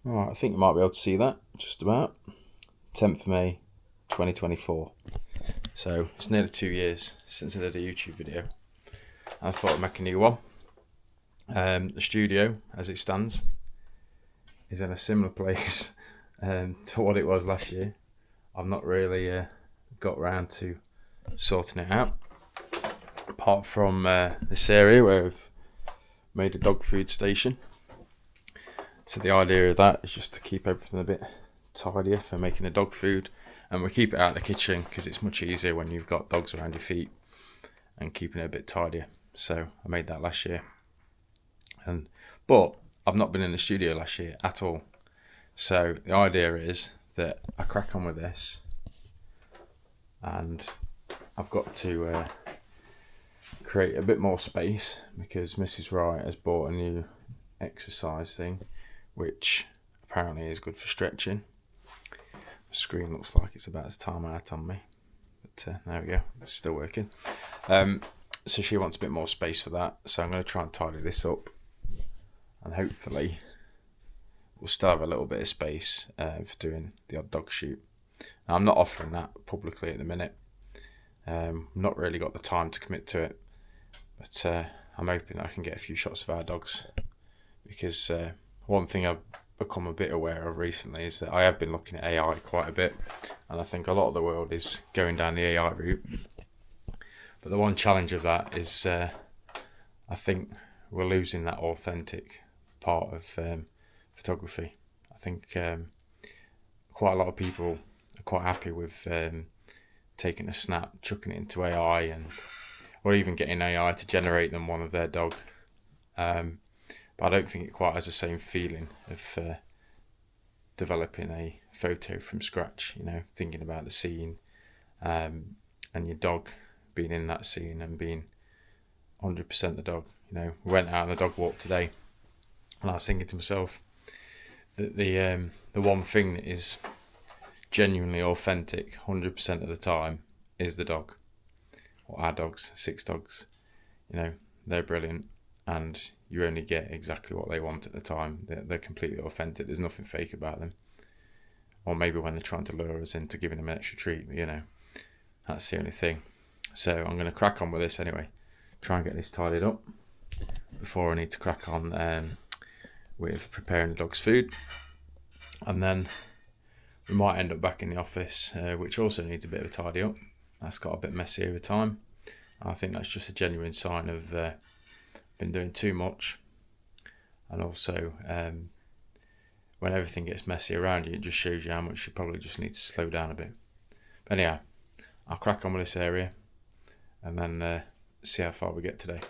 Alright, I think you might be able to see that, just about. 10th of May 2024. So it's nearly 2 years since I did a YouTube video. I thought I'd make a new one. The studio, as it stands, is in a similar place to what it was last year. I've not really got around to sorting it out, apart from this area where I've made a dog food station. So the idea of that is just to keep everything a bit tidier for making the dog food, and we keep it out of the kitchen because it's much easier when you've got dogs around your feet and keeping it a bit tidier. So I made that last year, but I've not been in the studio last year at all. So the idea is that I crack on with this, and I've got to create a bit more space because Mrs. Wright has bought a new exercise thing, which apparently is good for stretching. The screen looks like it's about to time out on me, but there we go, it's still working. So she wants a bit more space for that, so I'm going to try and tidy this up, and hopefully we'll still have a little bit of space for doing the odd dog shoot. Now, I'm not offering that publicly at the minute. Not really got the time to commit to it, but I'm hoping I can get a few shots of our dogs, because one thing I've become a bit aware of recently is that I have been looking at AI quite a bit, and I think a lot of the world is going down the AI route. But the one challenge of that is I think we're losing that authentic part of photography. I think quite a lot of people are quite happy with taking a snap, chucking it into AI, or even getting AI to generate them one of their dog. But I don't think it quite has the same feeling of developing a photo from scratch, thinking about the scene and your dog being in that scene and being 100% the dog. We went out on the dog walk today, and I was thinking to myself that the one thing that is genuinely authentic 100% of the time is the dog, or our dogs, 6 dogs. They're brilliant, and you only get exactly what they want at the time. They're completely authentic. There's nothing fake about them. Or maybe when they're trying to lure us into giving them an extra treat, that's the only thing. So I'm going to crack on with this anyway. Try and get this tidied up before I need to crack on with preparing the dog's food. And then we might end up back in the office, which also needs a bit of a tidy up. That's got a bit messy over time. I think that's just a genuine sign of been doing too much, and also when everything gets messy around you, it just shows you how much you probably just need to slow down a bit. But anyhow, I'll crack on with this area and then see how far we get today.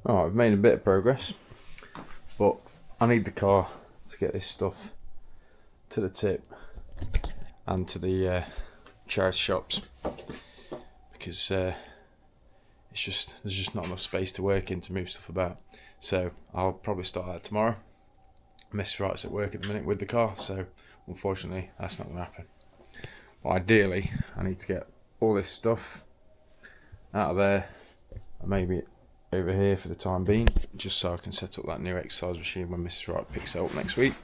Alright, I've made a bit of progress, but I need the car to get this stuff to the tip and to the charity shops, because there's just not enough space to work in to move stuff about. So I'll probably start that tomorrow. Miss Wright's at work at the minute with the car, so unfortunately that's not going to happen. But ideally I need to get all this stuff out of there and maybe over here for the time being, just so I can set up that new exercise machine when Mrs. Wright picks it up next week.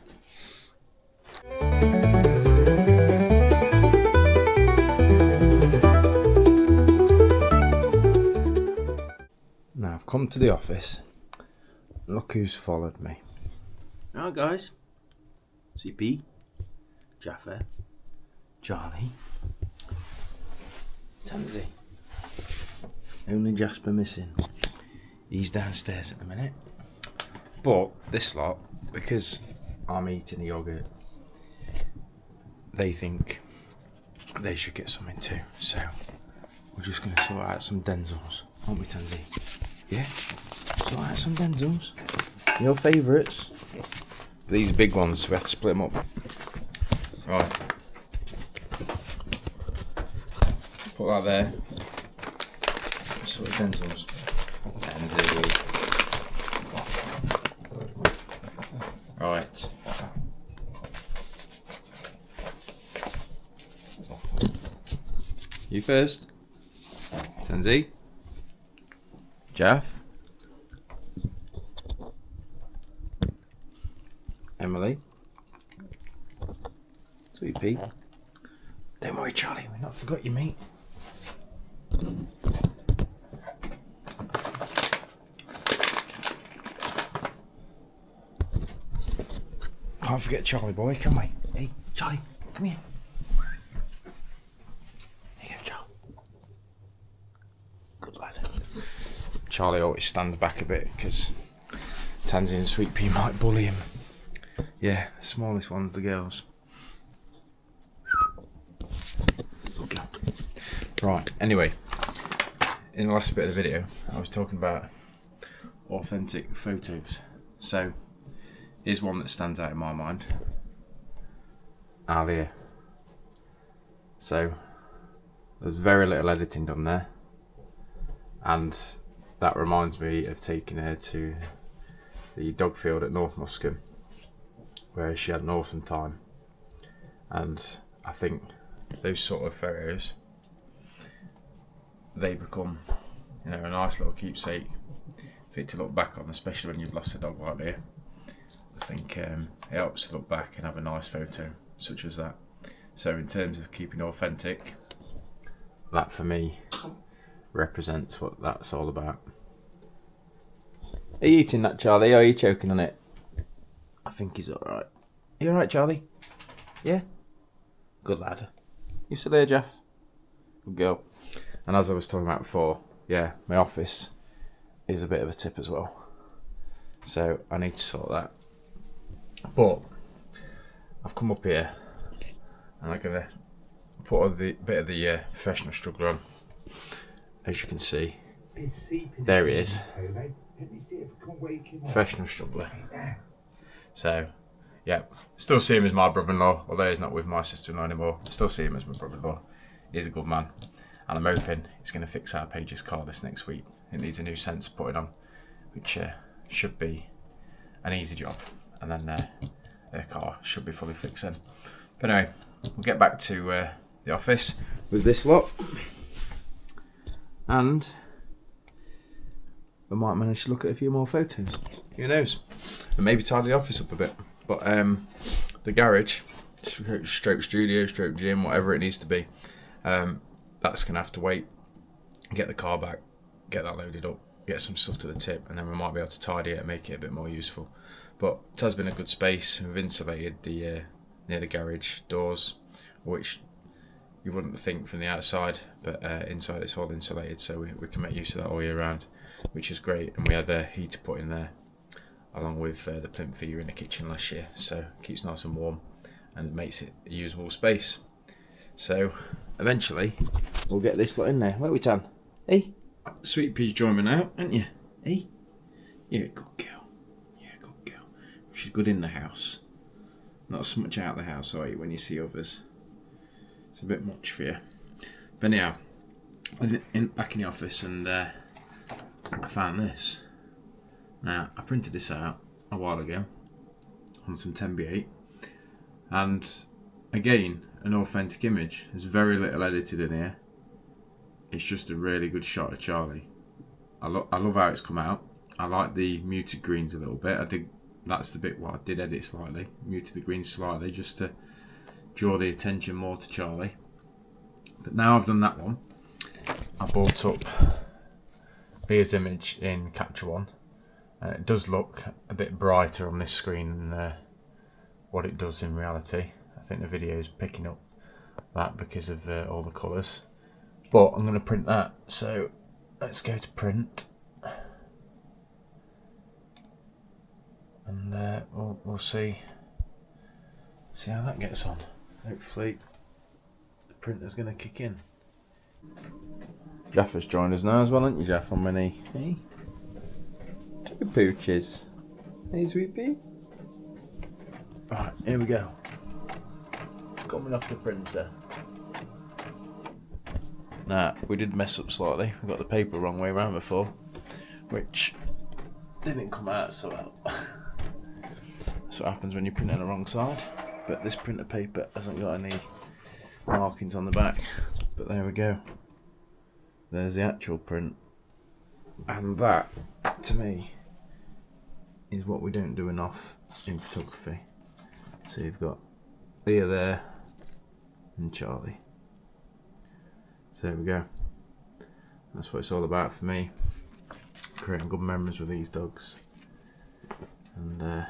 Now I've come to the office. Look who's followed me. Hi guys, CP, Jaffa, Charlie, Tansy. Only Jasper missing. He's downstairs at the minute. But this lot, because I'm eating a yogurt, they think they should get something too. So we're just going to sort out some Denzels, aren't we, Tansy? Yeah? Sort out some Denzels. Your favourites. These are big ones, so we have to split them up. Right. Put that there. Sort of Denzels. Denzels. Right. You first. Tansy. Jeff. Emily. Sweet Pete. Don't worry, Charlie, we've not forgot you, mate. Can't forget Charlie boy, can we? Hey, Charlie, come here. Here you go, Charlie. Good lad. Charlie always stands back a bit because Tansy and Sweet Pea might bully him. Yeah, the smallest one's the girls. Okay. Right, anyway, in the last bit of the video, I was talking about authentic photos. So, here's one that stands out in my mind. Alia. So, there's very little editing done there. And that reminds me of taking her to the dog field at North Muscombe, where she had an awesome time. And I think those sort of photos, they become, you know, a nice little keepsake for you to look back on, especially when you've lost a dog like me. I think it helps to look back and have a nice photo such as that. So in terms of keeping authentic, that for me represents what that's all about. Are you eating that, Charlie, or are you choking on it? I think he's alright. Are you alright, Charlie? Yeah? Good lad. You still there, Jeff? Good girl. And as I was talking about before, yeah, my office is a bit of a tip as well. So I need to sort that. But I've come up here and I'm going to put a bit of the professional struggler on. As you can see, there he is. Professional struggler. So, yeah, still see him as my brother-in-law, although he's not with my sister-in-law anymore. I still see him as my brother-in-law. He's a good man, and I'm hoping he's going to fix our Paige's car this next week. It needs a new sensor putting on, which should be an easy job, and then their car should be fully fixed then. But anyway, we'll get back to the office with this lot, and I might manage to look at a few more photos. Who knows? And maybe tidy the office up a bit. But the garage, stroke studio, stroke gym, whatever it needs to be, that's going to have to wait. Get the car back, get that loaded up, get some stuff to the tip, and then we might be able to tidy it and make it a bit more useful. But it has been a good space. We've insulated the near the garage doors, which you wouldn't think from the outside, but inside it's all insulated, so we can make use of that all year round, which is great. And we had a heater put in there, along with the plinth figure in the kitchen last year, so it keeps nice and warm and it makes it a usable space. So eventually we'll get this lot in there, won't we, Tan? Hey, Sweet Pea's joined me now, aren't you? Hey, yeah, good girl. Yeah, good girl. She's good in the house. Not so much out of the house, are you, when you see others? It's a bit much for you. But anyhow, back in the office, and I found this. Now, I printed this out a while ago on some 10B8, and again, an authentic image. There's very little edited in here. It's just a really good shot of Charlie. I love how it's come out. I like the muted greens a little bit. That's the bit where I did edit slightly, muted the greens slightly, just to draw the attention more to Charlie. But now I've done that one, I brought up Leah's image in Capture One. It does look a bit brighter on this screen than what it does in reality. I think the video is picking up that because of all the colours. But I'm going to print that, so let's go to print. And we'll see how that gets on. Hopefully the printer's going to kick in. Jeff has joined us now as well, aren't you, Jeff, on Mini? Hey? Two pooches. Hey, Sweet Pea. Right, here we go. Coming off the printer. Now, we did mess up slightly. We got the paper wrong way around before, which didn't come out so well. That's what happens when you print on the wrong side. But this printer paper hasn't got any markings on the back. But there we go. there's the actual print. And that, to me, is what we don't do enough in photography. So you've got Leah there and Charlie. So there we go. That's what it's all about for me. Creating good memories with these dogs. And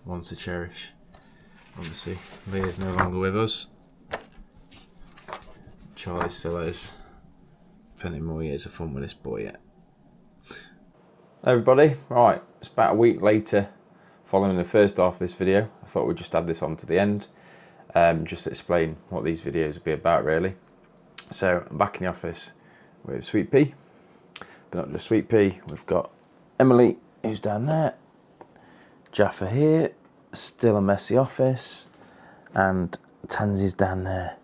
ones to cherish. Obviously, Leah's no longer with us. Charlie still has plenty more years of fun with this boy yet. Everybody, right, it's about a week later following the first half of this video. I thought we'd just add this on to the end, just to explain what these videos will be about really. So I'm back in the office with Sweet Pea, but not just Sweet Pea, we've got Emily, who's down there, Jaffa here, still a messy office, and Tansy's down there.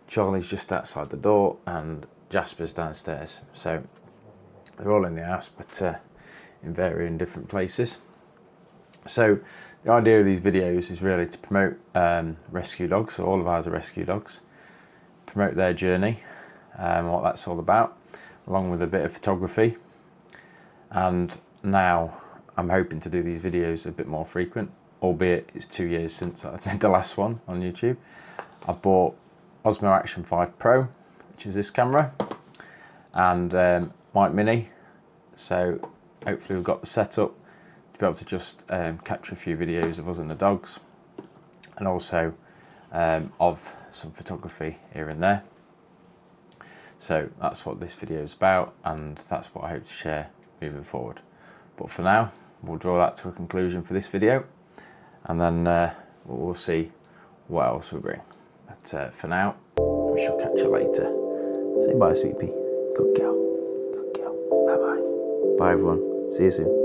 Charlie's just outside the door, and Jasper's downstairs. So they're all in the house, but in varying different places. So the idea of these videos is really to promote rescue dogs. So all of ours are rescue dogs. Promote their journey, what that's all about, along with a bit of photography. And now I'm hoping to do these videos a bit more frequent, albeit it's 2 years since I did the last one on YouTube. I bought Osmo Action 5 Pro, which is this camera, and Mic Mini. So hopefully we've got the setup to be able to just capture a few videos of us and the dogs, and also of some photography here and there. So that's what this video is about, and that's what I hope to share moving forward. But for now, we'll draw that to a conclusion for this video, and then we'll see what else we bring. But for now, we shall catch you later. Say bye, Sweet Pea. Good girl. Good girl. Bye bye. Bye everyone. See you soon.